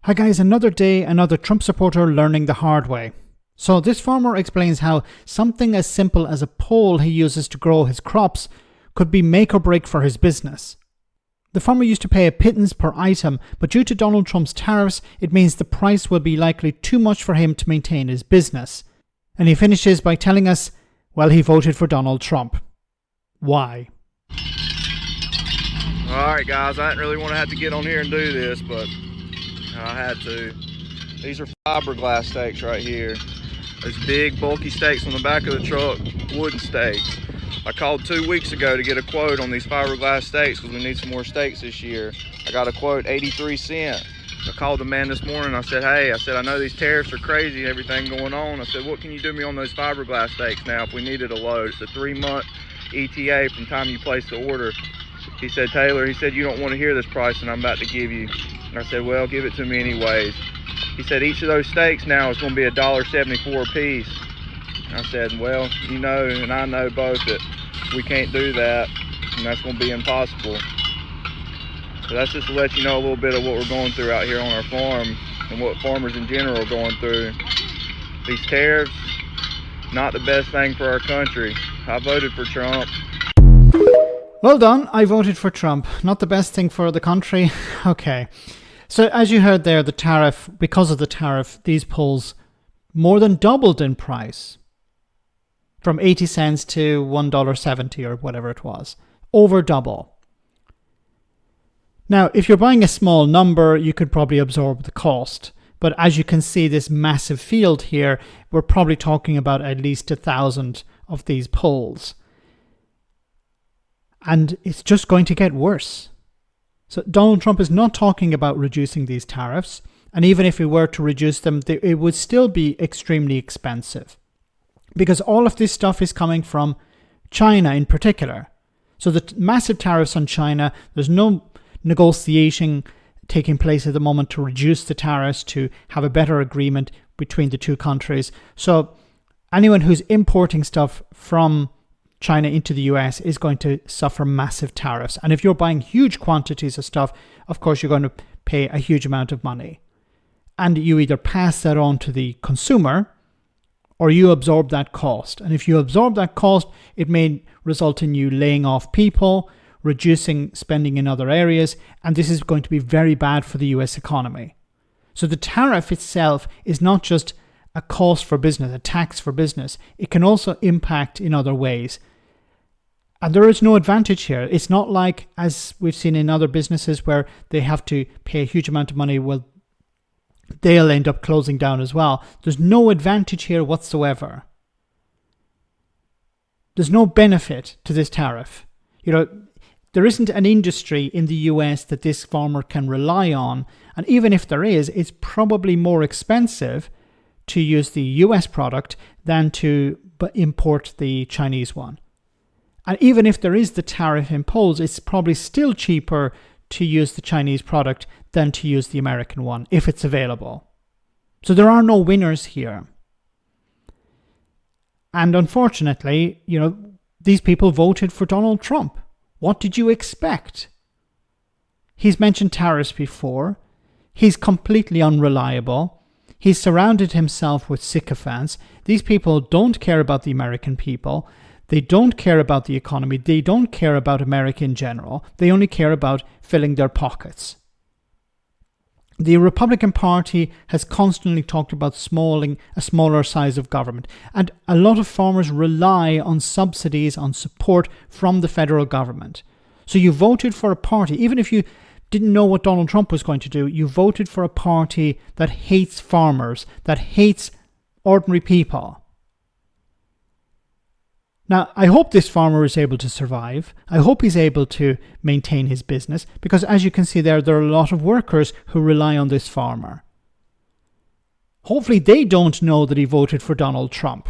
Hi guys, another day, another Trump supporter learning the hard way. So this farmer explains how something as simple as a pole he uses to grow his crops could be make or break for his business. The farmer used to pay a pittance per item, but due to Donald Trump's tariffs, it means the price will be likely too much for him to maintain his business. And he finishes by telling us, well, he voted for Donald Trump. Why? Alright guys, I didn't really want to have to get on here and do this, but I had to. These are fiberglass stakes right here. Those big bulky stakes on the back of the truck, wooden stakes. I called 2 weeks ago to get a quote on these fiberglass stakes because we need some more stakes this year. I got a quote, 83 cents. I called the man this morning. I said, hey, I know these tariffs are crazy, everything going on. I said, what can you do me on those fiberglass stakes now if we needed a load? It's a 3-month ETA from time you place the order. He said, Taylor, you don't want to hear this price and I'm about to give you. And I said, well, give it to me anyways. He said, each of those stakes now is going to be $1.74 a piece. And I said, well, you know, and I know both that we can't do that, and that's going to be impossible. So that's just to let you know a little bit of what we're going through out here on our farm and what farmers in general are going through. These tariffs, not the best thing for our country. I voted for Trump. Well done, I voted for Trump. Not the best thing for the country. Okay. So as you heard there, the tariff, because of the tariff, these poles more than doubled in price. From 80 cents to $1.70 or whatever it was. Over double. Now, if you're buying a small number, you could probably absorb the cost. But as you can see, this massive field here, we're probably talking about at least 1,000 of these poles. And it's just going to get worse. So Donald Trump is not talking about reducing these tariffs. And even if he were to reduce them, it would still be extremely expensive. Because all of this stuff is coming from China in particular. So the massive tariffs on China, there's no negotiation taking place at the moment to reduce the tariffs, to have a better agreement between the two countries. So anyone who's importing stuff from China into the US is going to suffer massive tariffs. And if you're buying huge quantities of stuff, of course, you're going to pay a huge amount of money. And you either pass that on to the consumer or you absorb that cost. And if you absorb that cost, it may result in you laying off people, reducing spending in other areas, and this is going to be very bad for the US economy. So the tariff itself is not just a cost for business, a tax for business. It can also impact in other ways. And there is no advantage here. It's not like, as we've seen in other businesses, where they have to pay a huge amount of money. Well, they'll end up closing down as well. There's no advantage here whatsoever. There's no benefit to this tariff. You know, there isn't an industry in the US that this farmer can rely on. And even if there is, it's probably more expensive to use the US product than to import the Chinese one. And even if there is the tariff imposed, it's probably still cheaper to use the Chinese product than to use the American one, if it's available. So there are no winners here. And unfortunately, you know, these people voted for Donald Trump. What did you expect? He's mentioned tariffs before. He's completely unreliable. He's surrounded himself with sycophants. These people don't care about the American people. They don't care about the economy. They don't care about America in general. They only care about filling their pockets. The Republican Party has constantly talked about a smaller size of government. And a lot of farmers rely on subsidies, on support from the federal government. So you voted for a party, even if you didn't know what Donald Trump was going to do, you voted for a party that hates farmers, that hates ordinary people. Now, I hope this farmer is able to survive. I hope he's able to maintain his business because, as you can see there are a lot of workers who rely on this farmer. Hopefully they don't know that he voted for Donald Trump.